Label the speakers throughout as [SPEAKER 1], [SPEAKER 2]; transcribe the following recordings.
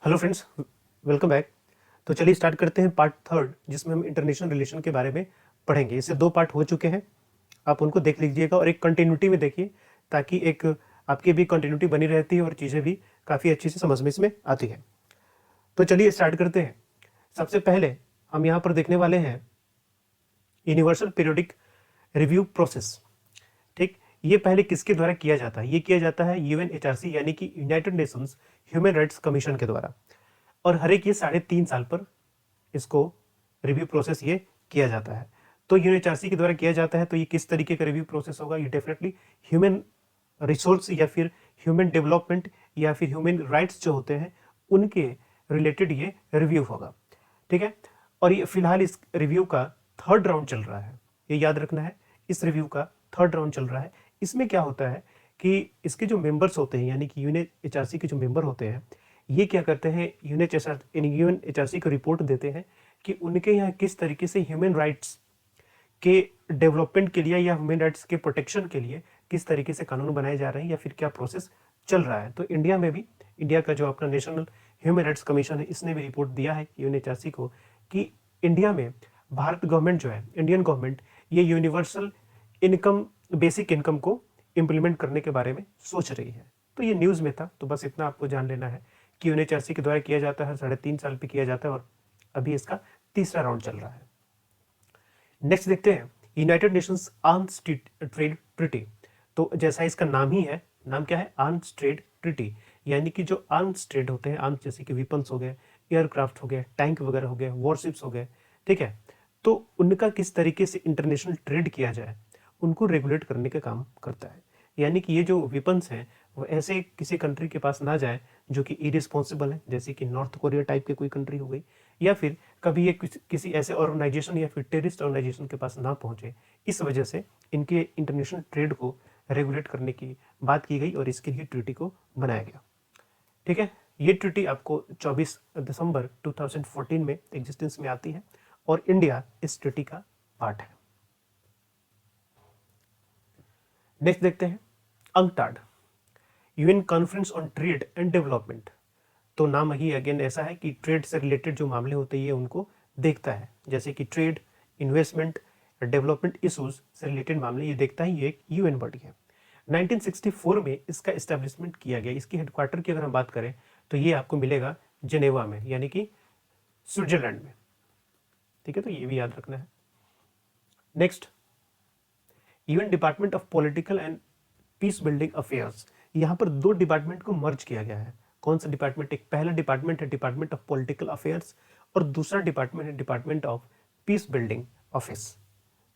[SPEAKER 1] Hello friends, welcome back. तो चलिए start करते हैं पार्ट थर्ड, जिसमें हम इंटरनेशनल रिलेशन के बारे में पढ़ेंगे। इससे दो पार्ट हो चुके हैं, आप उनको देख लीजिएगा और एक कंटिन्यूटी में देखिए, ताकि एक आपकी भी कंटिन्यूटी बनी रहती है और चीज़ें भी काफ़ी अच्छी से समझ में इसमें आती है। तो चलिए स्टार्ट करते हैं। सबसे पहले हम यहाँ पर देखने वाले हैं यूनिवर्सल पीरियोडिक रिव्यू प्रोसेस। ठीक, ये पहले किसके द्वारा किया जाता है? ये किया जाता है यूएनएचआरसी यानी कि United Nations human rights commission के द्वारा, और हर एक ये 3.5 साल पर इसको रिव्यू प्रोसेस ये किया जाता है। तो यूएनएचआरसी के द्वारा किया जाता है। तो ये किस तरीके का रिव्यू प्रोसेस होगा? ये डेफिनेटली ह्यूमन रिसोर्स या फिर ह्यूमन डेवलपमेंट या फिर ह्यूमन राइट्स जो होते हैं उनके रिलेटेड ये रिव्यू होगा। ठीक है, और ये फिलहाल इस रिव्यू का थर्ड राउंड चल रहा है, ये याद रखना है। इस रिव्यू का थर्ड राउंड चल रहा है। इसमें क्या होता है कि इसके जो मेंबर्स होते हैं यानी कि यूएनएचआरसी के जो मेंबर होते हैं, ये क्या करते हैं, यूएनएचआरसी को रिपोर्ट देते हैं कि उनके यहाँ किस तरीके से ह्यूमन राइट्स के डेवलपमेंट के लिए या ह्यूमन राइट्स के प्रोटेक्शन के लिए किस तरीके से कानून बनाए जा रहे हैं या फिर क्या प्रोसेस चल रहा है। तो इंडिया में भी, इंडिया का जो अपना नेशनल ह्यूमन राइट्स कमीशन है, इसने भी रिपोर्ट दिया है यूएनएचआरसी को कि इंडिया में भारत गवर्नमेंट जो है, इंडियन गवर्नमेंट, ये यूनिवर्सल इनकम, बेसिक इनकम को इम्प्लीमेंट करने के बारे में सोच रही है। तो ये न्यूज़ में था, तो बस इतना आपको जान लेना है कि यूएनएचआरसी के द्वारा किया जाता है, 3.5 साल पे किया जाता है, और अभी इसका तीसरा राउंड चल रहा है। नेक्स्ट देखते हैं United Nations arms trade treaty. तो जैसा इसका नाम ही है, नाम क्या है? Arms trade treaty. यानी कि जो आर्म्स ट्रेड होते हैं, आर्म्स जैसे कि वेपन्स हो गए, एयरक्राफ्ट हो गए, टैंक वगैरह हो गए, वॉरशिप्स हो गए, ठीक है, तो उनका किस तरीके से इंटरनेशनल ट्रेड किया जाए, उनको रेगुलेट करने का काम करता है। यानी कि ये जो वेपन्स हैं वो ऐसे किसी कंट्री के पास ना जाए जो कि इरिस्पॉन्सिबल है, जैसे कि नॉर्थ कोरिया टाइप के कोई कंट्री हो गई, या फिर कभी ये किसी ऐसे ऑर्गेनाइजेशन या फिर टेररिस्ट ऑर्गेनाइजेशन के पास ना पहुंचे। इस वजह से इनके इंटरनेशनल ट्रेड को रेगुलेट करने की बात की गई और इसके लिए ट्रीटी को बनाया गया। ठीक है, ये ट्रीटी आपको 24 दिसंबर 2014 में एग्जिस्टेंस में आती है और इंडिया इस ट्रीटी का पार्ट है। नेक्स्ट देखते हैं UNCTAD, UN conference on trade and development. तो नाम ही अगेन ऐसा है कि ट्रेड से रिलेटेड जो मामले होते हैं ये उनको देखता है, जैसे कि ट्रेड, इन्वेस्टमेंट, डेवलपमेंट इश्यूज से रिलेटेड मामले ये देखता है। ये एक यूएन बॉडी है। 1964 में इसका एस्टेब्लिशमेंट किया गया। इसकी हेडक्वार्टर की अगर हम बात करें तो ये आपको मिलेगा जेनेवा में, यानी कि स्विट्जरलैंड में। ठीक है, तो ये भी याद रखना है। Next, UN department of political and peace building affairs. यहाँ पर दो डिपार्टमेंट को मर्ज किया गया है। कौन सा डिपार्टमेंट? एक पहला डिपार्टमेंट है डिपार्टमेंट ऑफ पॉलिटिकल अफेयर्स और दूसरा डिपार्टमेंट है department of peace building office.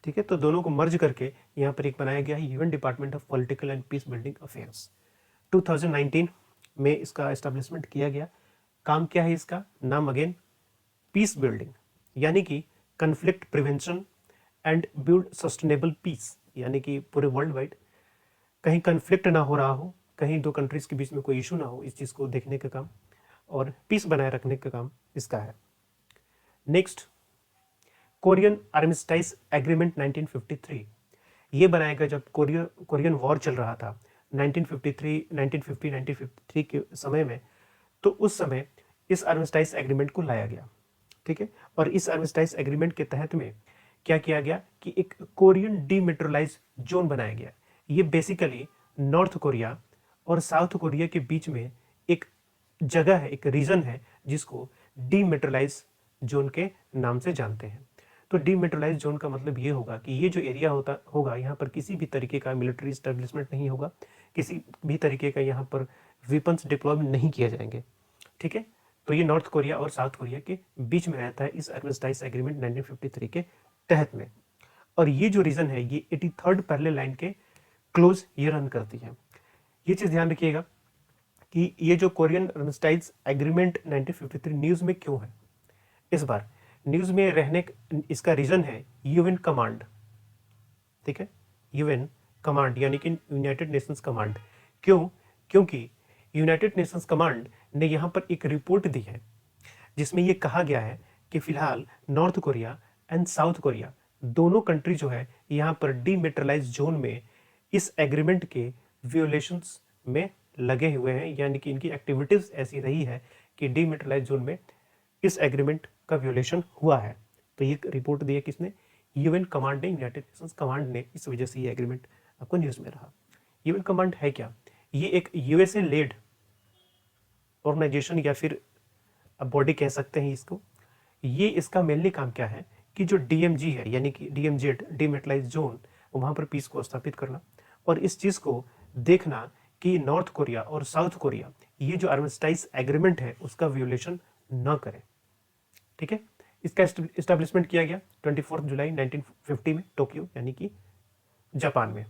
[SPEAKER 1] ठीक है, तो दोनों को मर्ज करके यहाँ पर एक बनाया गया है UN department of political and peace building affairs. 2019 में इसका एस्टेब्लिशमेंट किया गया। काम क्या है इसका? नाम अगेन पीस बिल्डिंग, यानी कि conflict prevention and build sustainable peace, यानी कि पूरे वर्ल्ड वाइड कहीं कन्फ्लिक्ट ना हो रहा हो, कहीं दो कंट्रीज के बीच में कोई इशू ना हो, इस चीज़ को देखने का काम और पीस बनाए रखने का काम इसका है। Next, Korean armistice agreement 1953। ये बनाया गया जब कोरियन वॉर चल रहा था 1953 के समय में। तो उस समय इस आर्मिस्टाइज एग्रीमेंट को लाया गया। ठीक है, और इस आर्मिस्टाइज एग्रीमेंट के तहत में क्या किया गया कि एक कोरियन डीमिलिटराइज जोन बनाया गया। ये बेसिकली नॉर्थ कोरिया और साउथ कोरिया के बीच में एक जगह है, एक रीजन है, जिसको डीमिलिटराइज जोन के नाम से जानते हैं। तो डीमिलिटराइज जोन का मतलब ये होगा कि ये जो एरिया होगा, यहाँ पर किसी भी तरीके का मिलिट्री स्टैब्लिशमेंट नहीं होगा, किसी भी तरीके का यहाँ पर वेपन्स डिप्लॉयमेंट नहीं किए जाएंगे। ठीक है, तो ये नॉर्थ कोरिया और साउथ कोरिया के बीच में रहता है इस आर्मिस्टाइज एग्रीमेंट 1953 के तहत में। और ये जो रीजन है ये 83rd पैरेलल लाइन के क्लोज ये रन करती है। ये चीज ध्यान रखिएगा कि ये जो कोरियन आर्मिस्टाइज एग्रीमेंट 1953 न्यूज में क्यों है। इस बार न्यूज में रहने इसका रीजन है यूएन कमांड। ठीक है, यूएन कमांड यानी कि यूनाइटेड नेशंस कमांड। क्यों? क्योंकि यूनाइटेड नेशंस कमांड ने यहाँ पर एक रिपोर्ट दी है जिसमें ये कहा गया है कि फिलहाल north Korea and south Korea दोनों कंट्री जो है यहाँ पर डीमिलिटराइज जोन में इस एग्रीमेंट के वियोलेशंस में लगे हुए हैं, यानी कि इनकी एक्टिविटीज ऐसी रही है कि डीमिलिटराइज जोन में इस एग्रीमेंट का वियोलेशन हुआ है। तो ये रिपोर्ट दी है किसने? यूएन कमांड ने, यूनाइटेड नेशंस कमांड ने। इस वजह से ये एग्रीमेंट आपको न्यूज में रहा। यूएन कमांड है क्या? ये एक यूएसए लेड ऑर्गेनाइजेशन या फिर बॉडी कह सकते हैं इसको। ये इसका मेनली काम क्या है कि जो डीएमजी है, यानी कि डीएमजेड, डीमिलिटराइज जोन, वहां पर पीस को स्थापित करना और इस चीज को देखना कि नॉर्थ कोरिया और साउथ कोरिया ये जो आर्मिस्टाइज एग्रीमेंट है उसका वियोलेशन न करे। ठीक है, इसका एस्टेब्लिशमेंट किया गया 24 जुलाई 1950 में टोक्यो, यानी कि जापान में।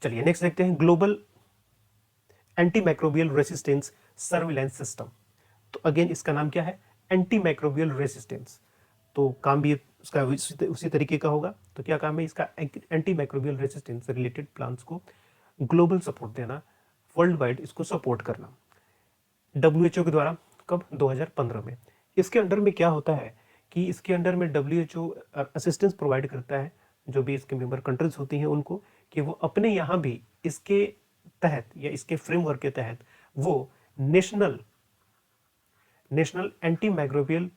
[SPEAKER 1] चलिए नेक्स्ट देखते हैं, global anti microbial resistance surveillance system. तो अगेन इसका नाम क्या है? Anti microbial resistance. तो काम भी उसका उसी तरीके का होगा। तो क्या काम है इसका? Anti microbial resistance related plans को ग्लोबल सपोर्ट देना, वर्ल्ड वाइड इसको सपोर्ट करना डब्ल्यूएचओ के द्वारा। कब? 2015 में। इसके अंडर में क्या होता है कि इसके अंडर में डब्ल्यूएचओ असिस्टेंस प्रोवाइड करता है जो भी इसके मेंबर कंट्रीज होती हैं उनको, कि वो अपने यहाँ भी इसके तहत या इसके फ्रेमवर्क के तहत वो national anti microbial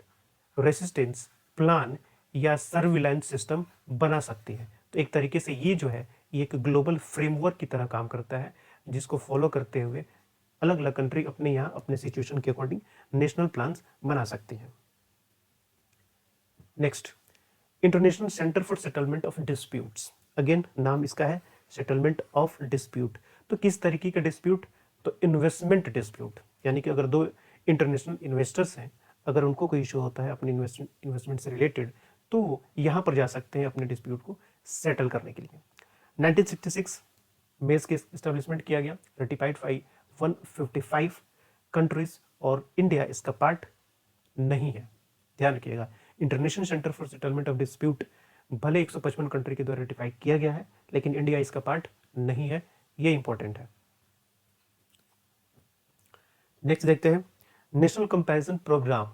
[SPEAKER 1] resistance plan या सर्विलांस सिस्टम बना सकती है। तो एक तरीके से ये जो है ये एक ग्लोबल फ्रेमवर्क की तरह काम करता है, जिसको फॉलो करते हुए अलग अलग कंट्री अपने यहाँ अपने सिचुएशन के अकॉर्डिंग नेशनल प्लान्स बना सकती हैं। Next, international centre for settlement of disputes. Again नाम इसका है सेटलमेंट ऑफ डिस्प्यूट। तो किस तरीके का डिस्प्यूट? तो इन्वेस्टमेंट डिस्प्यूट, यानी कि अगर दो इंटरनेशनल इन्वेस्टर्स हैं, अगर उनको कोई इशू होता है अपनी इन्वेस्टमेंट से रिलेटेड, तो यहाँ पर जा सकते हैं अपने डिस्प्यूट को सेटल करने के लिए। 1966 में इसके एस्टेब्लिशमेंट किया गया, रेटिफाइड बाई 155 कंट्रीज, और इंडिया इसका पार्ट नहीं है। ध्यान रखिएगा, international centre for settlement of dispute भले 155 कंट्री के द्वारा रेटिफाई किया गया है, लेकिन इंडिया इसका पार्ट नहीं है। ये इंपॉर्टेंट है। नेक्स्ट देखते हैं, नेशनल कंपैरिजन प्रोग्राम।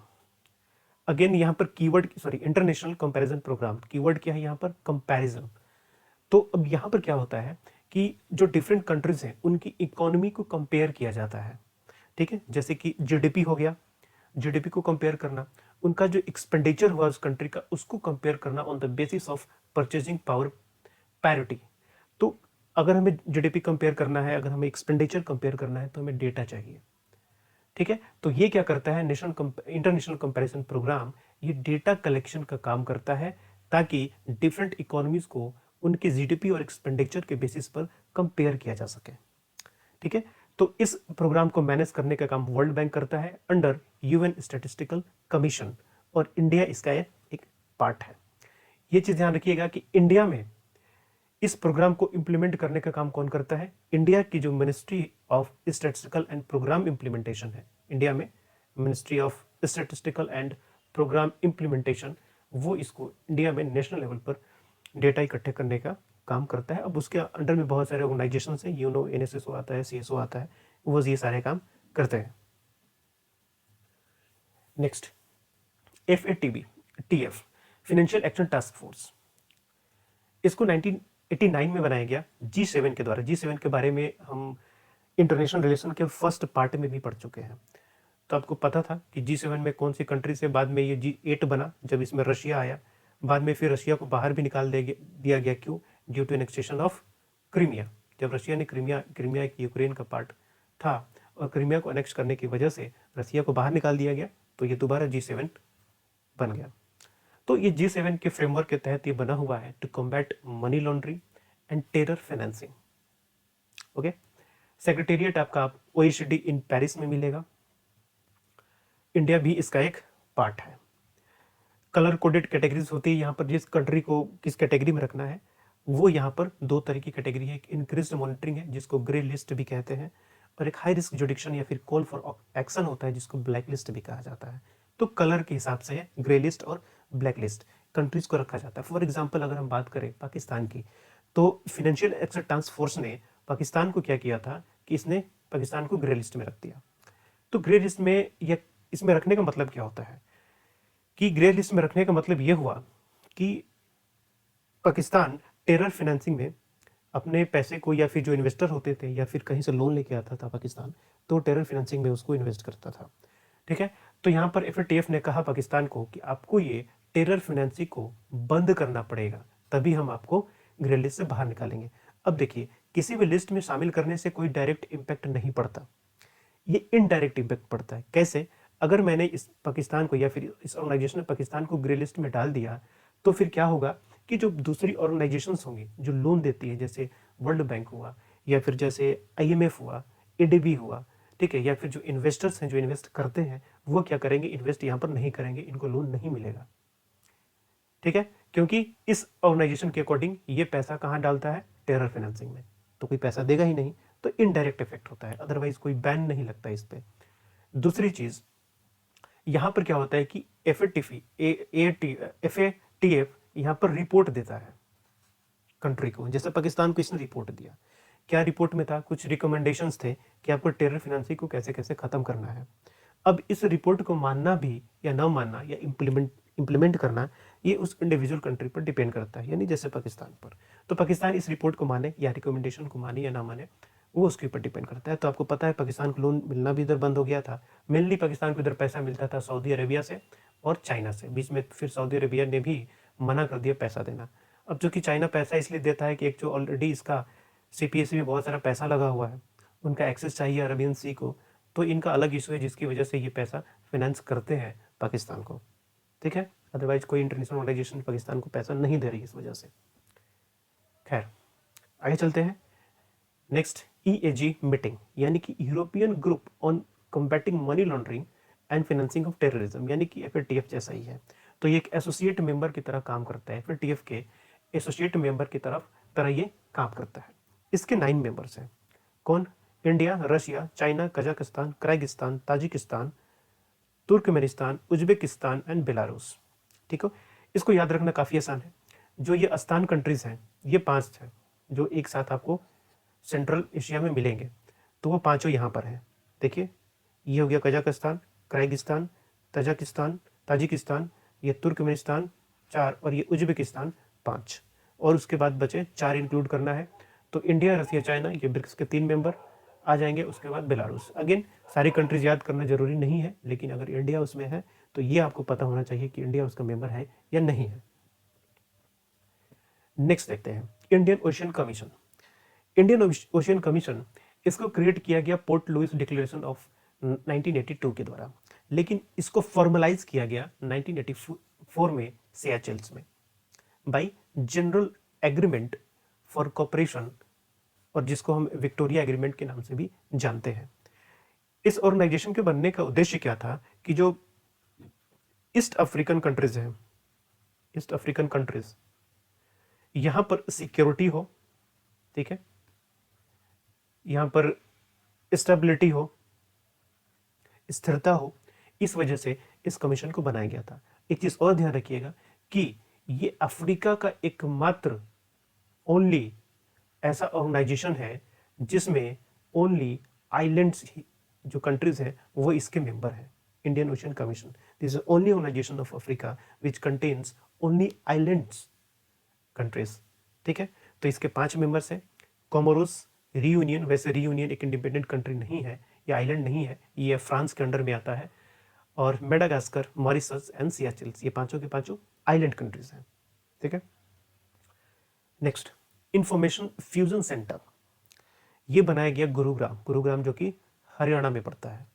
[SPEAKER 1] अगेन यहाँ पर keyword, sorry, international comparison programme, keyword क्या है यहाँ पर? कंपैरिजन। तो अब यहाँ पर क्या होता है कि जो डिफरेंट कंट्रीज हैं उनकी इकोनॉमी को कंपेयर किया जाता है। ठीक है, जैसे कि जीडीपी हो गया, जीडीपी को कंपेयर करना, उनका जो एक्सपेंडिचर हुआ उस कंट्री का उसको कंपेयर करना on the basis of purchasing power parity. तो अगर हमें जीडीपी कंपेयर करना है, अगर हमें एक्सपेंडिचर कंपेयर करना है, तो हमें डेटा चाहिए। ठीक है, तो ये क्या करता है? इंटरनेशनल कंपैरिजन प्रोग्राम ये डेटा कलेक्शन का काम करता है, ताकि डिफरेंट इकोनॉमीज को उनके जीडीपी और एक्सपेंडिचर के बेसिस पर कंपेयर किया जा सके। ठीक है, तो इस प्रोग्राम को मैनेज करने का काम वर्ल्ड बैंक करता है अंडर यूएन स्टैटिस्टिकल कमीशन, और इंडिया इसका एक पार्ट है। ये चीज ध्यान रखिएगा कि इंडिया में इस प्रोग्राम को इंप्लीमेंट करने का काम कौन करता है? इंडिया की जो ministry of statistical and programme implementation है, इंडिया में ministry of statistical and programme implementation, वो इसको इंडिया में नेशनल लेवल पर डेटा इकट्ठे करने का काम करता है। अब उसके अंडर में बहुत सारे ऑर्गेनाइजेशन हैं, यूनो, एनएसएसओ आता है, सीएसओ आता है, वो ये सारे काम करते हैं। Next, FATB TF, financial action task force. इसको 1989 में बनाया गया G7 के द्वारा। G7 के बारे में हम इंटरनेशनल रिलेशन के फर्स्ट पार्ट में भी पढ़ चुके हैं। तो आपको पता था कि G7 में कौन सी कंट्री से, बाद में ये G8 बना जब इसमें रशिया आया, बाद में फिर रशिया को बाहर भी निकाल दिया गया। क्यों? Due to annexation of Crimea. जब रशिया ने क्रीमिया एक यूक्रेन का पार्ट था और क्रीमिया को अनेक्स करने की वजह से रशिया को बाहर निकाल दिया गया, तो ये दोबारा G7 बन गया। तो ये G7 के फ्रेमवर्क के तहत ये बना हुआ है to combat money laundering and terror financing. Okay, secretariat आपका OECD इन पेरिस में मिलेगा। इंडिया भी इसका एक पार्ट है। कलर कोडेड कैटेगरीज होती है यहाँ पर, जिस कंट्री को किस कैटेगरी में रखना है वो यहाँ पर दो तरह की कैटेगरी है। एक इंक्रीज्ड मॉनिटरिंग है जिसको ग्रे लिस्ट भी कहते हैं, और एक हाई रिस्क जुडिक्शन या फिर कॉल फॉर एक्शन होता है जिसको ब्लैक लिस्ट भी कहा जाता है। तो कलर के हिसाब से ग्रे लिस्ट और ब्लैक लिस्ट कंट्रीज को रखा जाता है। फॉर एग्जाम्पल अगर हम बात करें पाकिस्तान की, तो फाइनेंशियल एक्शन टास्क फोर्स ने पाकिस्तान को क्या किया था कि इसने पाकिस्तान को ग्रे लिस्ट में रख दिया। तो ग्रे लिस्ट में या इसमें रखने का मतलब क्या होता है कि ग्रे लिस्ट में रखने का मतलब यह हुआ कि पाकिस्तान टेरर फाइनेंसिंग में अपने पैसे को, या फिर जो इन्वेस्टर होते थे या फिर कहीं से लोन लेके आता था पाकिस्तान, तो टेरर फाइनेंसिंग में उसको इन्वेस्ट करता था। ठीक है, तो यहाँ पर एफएटीएफ ने कहा पाकिस्तान को कि आपको ये टेरर फाइनेंसिंग को बंद करना पड़ेगा, तभी हम आपको ग्रे लिस्ट से बाहर निकालेंगे। अब देखिए, किसी भी लिस्ट में शामिल करने से कोई डायरेक्ट इम्पैक्ट नहीं पड़ता, ये इनडायरेक्ट इम्पैक्ट पड़ता है। कैसे? अगर मैंने इस पाकिस्तान को या फिर इस ऑर्गेनाइजेशन ने पाकिस्तान को ग्रे लिस्ट में डाल दिया, तो फिर क्या होगा कि जो दूसरी ऑर्गेनाइजेशंस होंगी जो लोन देती है, जैसे वर्ल्ड बैंक हुआ या फिर जैसे आईएमएफ हुआ, एडीबी हुआ, ठीक है, या फिर जो इन्वेस्टर्स हैं जो इन्वेस्ट करते हैं, वो क्या करेंगे, इन्वेस्ट यहाँ पर नहीं करेंगे, इनको लोन नहीं मिलेगा। ठीक है, क्योंकि इस ऑर्गेनाइजेशन के अकॉर्डिंग ये पैसा कहाँ डालता है, टेरर फाइनेंसिंग में, तो कोई पैसा देगा ही नहीं, तो इनडायरेक्ट इफेक्ट होता है, अदरवाइज कोई बैन नहीं लगता इस पे। दूसरी चीज यहां पर क्या होता है कि एफएटीएफ यहां पर रिपोर्ट देता है कंट्री को। जैसे पाकिस्तान को इसने रिपोर्ट दिया, क्या रिपोर्ट में था, कुछ रिकमेंडेशंस थे कि आपको टेरर फाइनेंसिंग को कैसे कैसे खत्म करना है। अब इस रिपोर्ट को मानना भी या ना मानना या इम्प्लीमेंट करना, ये उस इंडिविजुअल कंट्री पर डिपेंड करता है, यानी जैसे पाकिस्तान पर। तो पाकिस्तान इस रिपोर्ट को माने या रिकमेंडेशन को माने या ना माने, वो उसके ऊपर डिपेंड करता है। तो आपको पता है पाकिस्तान को लोन मिलना भी इधर बंद हो गया था। मेनली पाकिस्तान को इधर पैसा मिलता था सऊदी अरेबिया से और चाइना से, बीच में फिर सऊदी अरेबिया ने भी मना कर दिया पैसा देना। अब जो कि चाइना पैसा इसलिए देता है कि एक जो ऑलरेडी इसका सीपीएससी में बहुत सारा पैसा लगा हुआ है, उनका एक्सेस चाहिए अरबियन सी को, तो इनका अलग इशू है जिसकी वजह से ये पैसा फाइनेंस करते हैं पाकिस्तान को। ठीक है, अदरवाइज कोई इंटरनेशनल ऑर्गेनाइजेशन पाकिस्तान को पैसा नहीं दे रही इस वजह से। खैर, आगे चलते हैं। नेक्स्ट, ईएजी मीटिंग, यानी कि European group on combating money laundering and financing of terrorism, यानी कि एफएटीएफ जैसा ही है। तो ये एक एसोसिएट मेंबर की तरह काम करता है, एफएटीएफ के एसोसिएट मेंबर की तरह ये काम करता है। इसके 9 मेंबर्स हैं। कौन? India, Russia, China, Kazakhstan, Kyrgyzstan, Tajikistan, Turkmenistan, Uzbekistan and Belarus. ठीक हो, इसको याद रखना काफ़ी आसान है। जो ये अस्तान कंट्रीज हैं, ये 5 हैं जो एक साथ आपको सेंट्रल एशिया में मिलेंगे, तो वो पांचों यहाँ पर हैं। देखिए, ये हो गया कजाकिस्तान, किर्गिस्तान, ताजिकिस्तान, ये तुर्कमेनिस्तान 4, और ये उज्बेकिस्तान 5, और उसके बाद बचे 4 इंक्लूड करना है। तो इंडिया, रसिया, चाइना, ये ब्रिक्स के 3 मेंबर आ जाएंगे। उसके बाद बेलारूस। अगेन सारी कंट्रीज याद करना जरूरी नहीं है, लेकिन अगर इंडिया उसमें है तो ये आपको पता होना चाहिए कि इंडिया उसका मेंबर है या नहीं है। नेक्स्ट देखते हैं, Indian Ocean commission. Indian Ocean commission, इसको क्रिएट किया गया पोर्ट लुइस डिक्लेरेशन ऑफ 1982 के द्वारा, लेकिन इसको फॉर्मलाइज किया गया 1984 में सियाचेल्स में by general agreement for cooperation, और जिसको हम विक्टोरिया एग्रीमेंट के नाम से भी जानते हैं। इस ऑर्गेनाइजेशन के बनने का उद्देश्य क्या था कि जो ईस्ट अफ्रीकन कंट्रीज हैं, ईस्ट अफ्रीकन कंट्रीज, यहां पर सिक्योरिटी हो, ठीक है, यहां पर स्टेबिलिटी हो, स्थिरता हो, इस वजह से इस कमीशन को बनाया गया था। एक चीज और ध्यान रखिएगा कि ये अफ्रीका का एकमात्र ओनली ऐसा ऑर्गेनाइजेशन है जिसमें ओनली आइलैंड्स जो कंट्रीज हैं वो इसके मेंबर हैं। Indian Ocean Commission, this is only organisation of Africa which contains only islands countries. ठीक है, तो इसके 5 मेंबर्स हैं। कोमोरोस, रीयूनियन, वैसे रीयूनियन एक इंडिपेंडेंट कंट्री नहीं है, ये आइलैंड नहीं है, ये फ्रांस के अंडर में आता है, और मेडागास्कर, मॉरिशस एंड सियाचिल्स, ये पांचों के पांचों आइलैंड कंट्रीज हैं। ठीक है, नेक्स्ट, इंफॉर्मेशन फ्यूजन सेंटर, ये बनाया गया गुरुग्राम, गुरुग्राम जो कि हरियाणा में पड़ता है।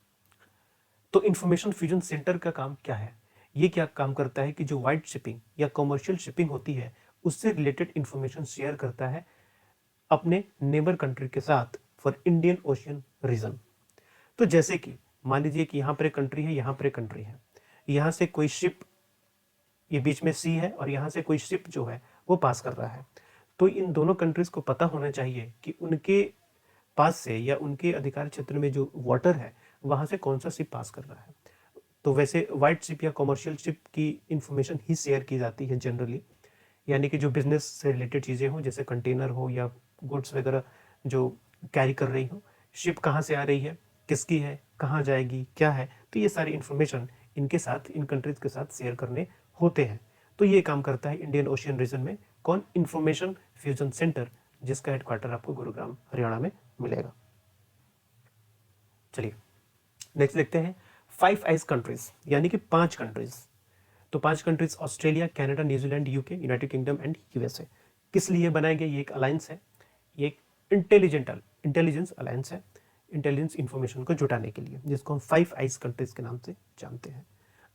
[SPEAKER 1] तो इंफॉर्मेशन फ्यूजन सेंटर का काम क्या है? ये क्या काम करता है कि जो वाइड शिपिंग या कमर्शियल शिपिंग होती है उससे रिलेटेड इंफॉर्मेशन शेयर करता है अपने नेबर कंट्री के साथ फॉर इंडियन ओशियन रीजन। तो जैसे कि मान लीजिए कि यहाँ पर एक कंट्री है, यहाँ पर एक कंट्री है, यहाँ से कोई शिप, ये बीच में सी है और यहाँ से कोई शिप जो है वो पास कर रहा है, तो इन दोनों कंट्रीज को पता होना चाहिए कि उनके पास से या उनके अधिकार क्षेत्र में जो वाटर है वहां से कौन सा शिप पास कर रहा है। तो वैसे वाइट शिप या कमर्शियल शिप की इंफॉर्मेशन ही शेयर की जाती है जनरली, यानी कि जो बिजनेस से रिलेटेड चीज़ें हो, जैसे कंटेनर हो या गुड्स वगैरह जो कैरी कर रही हो, शिप कहाँ से आ रही है, किसकी है, कहाँ जाएगी, क्या है, तो ये सारी इंफॉर्मेशन इनके साथ, इन कंट्रीज के साथ शेयर करने होते हैं। तो ये काम करता है इंडियन ओशियन रीजन में कौन? इंफॉर्मेशन फ्यूजन सेंटर, जिसका हेडक्वार्टर आपको गुरुग्राम हरियाणा में मिलेगा। चलिए नेक्स्ट देखते हैं 5 आइज कंट्रीज, यानी कि 5 कंट्रीज। तो 5 countries Australia, Canada, New Zealand, UK, United kingdom and USA. किस लिए बनाया गया? ये एक अलायंस है, ये एक इंटेलिजेंस अलायंस है, इंटेलिजेंस इंफॉर्मेशन को जुटाने के लिए, जिसको हम 5 आइज कंट्रीज के नाम से जानते हैं।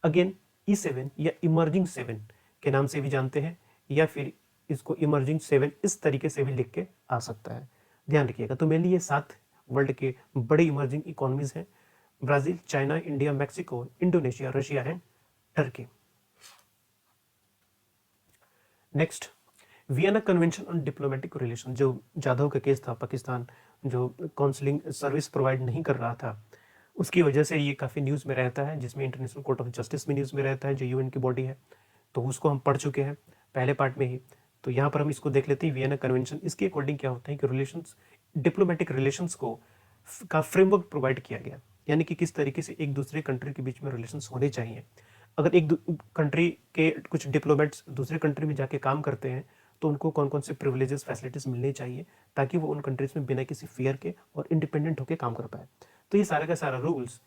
[SPEAKER 1] अगेन E7 या इमर्जिंग 7 के नाम से भी जानते हैं, या फिर इसको इमर्जिंग 7 इस तरीके से भी लिख के आ सकता है, ध्यान रखिएगा। तो मेनली ये 7 वर्ल्ड के बड़े इमर्जिंग इकोनॉमीज हैं: Brazil, China, India, Mexico, Indonesia, Russia and Turkey. Next, Vienna convention on diplomatic relation. जो जाधव का केस था, पाकिस्तान जो काउंसलिंग सर्विस प्रोवाइड नहीं कर रहा था, उसकी वजह से ये काफ़ी न्यूज़ में रहता है, जिसमें इंटरनेशनल कोर्ट ऑफ जस्टिस में न्यूज़ में रहता है, जो यूएन की बॉडी है। तो उसको हम पढ़ चुके हैं पहले पार्ट में ही। तो यहाँ पर हम इसको देख लेते हैं, वियना कन्वेंशन। इसके अकॉर्डिंग क्या होता है कि रिलेशंस, डिप्लोमेटिक रिलेशंस का फ्रेमवर्क प्रोवाइड किया गया, यानी कि किस तरीके से एक दूसरे कंट्री के बीच में रिलेशंस होने चाहिए। अगर एक कंट्री के कुछ डिप्लोमेट्स दूसरे कंट्री में जाके काम करते हैं, तो उनको कौन कौन से प्रिविलेजेस, फैसिलिटीज़ मिलने चाहिए, ताकि वो उन कंट्रीज़ में बिना किसी फियर के और इंडिपेंडेंट होकर काम कर पाए। तो ये सारा का सारा रूल्स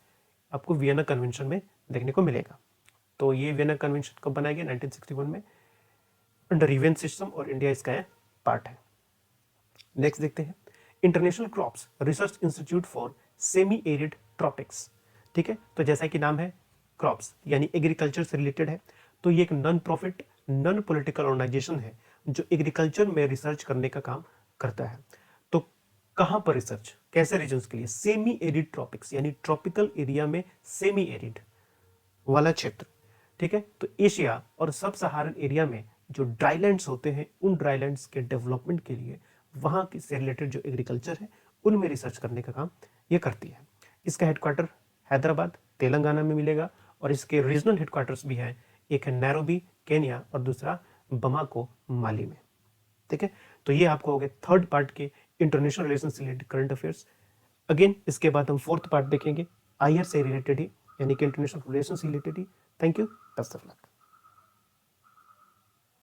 [SPEAKER 1] आपको वियना कन्वेंशन में देखने को मिलेगा। तो ये वियना कन्वेंशन कब बनाया गया? 1961 में, अंडर यूएन सिस्टम, और इंडिया इसका पार्ट है। नेक्स्ट देखते हैं, international crops research institute for semi arid tropics. ठीक है, तो जैसा कि नाम है, क्रॉप्स यानी एग्रीकल्चर से रिलेटेड है। तो ये एक non profit, non political organisation है जो एग्रीकल्चर में रिसर्च करने का काम करता है। तो कहाँ पर रिसर्च, कैसे रीजन्स के लिए? सेमी एरिड ट्रॉपिक्स, यानी ट्रॉपिकल एरिया में सेमी एरिड वाला क्षेत्र। ठीक है, तो एशिया और सब सहारन एरिया में जो ड्राईलैंड्स होते हैं, उन ड्राईलैंड्स के डेवलपमेंट के लिए वहाँ से रिलेटेड जो एग्रीकल्चर है, उनमें रिसर्च करने का काम ये करती है। इसका हेडक्वार्टर हैदराबाद, तेलंगाना में मिलेगा, और इसके रीजनल हेडक्वार्टर्स भी हैं। एक है नैरोबी, केन्या, और दूसरा बमाको, माली में। ठीक है, तो ये आपको हो गए थर्ड पार्ट के इंटरनेशनल रिलेशन से रिलेटेड करंट अफेयर्स। अगेन इसके बाद हम फोर्थ पार्ट देखेंगे, आईआर से रिलेटेड ही, यानी कि इंटरनेशनल रिलेशन से related he. Thank you, best of luck.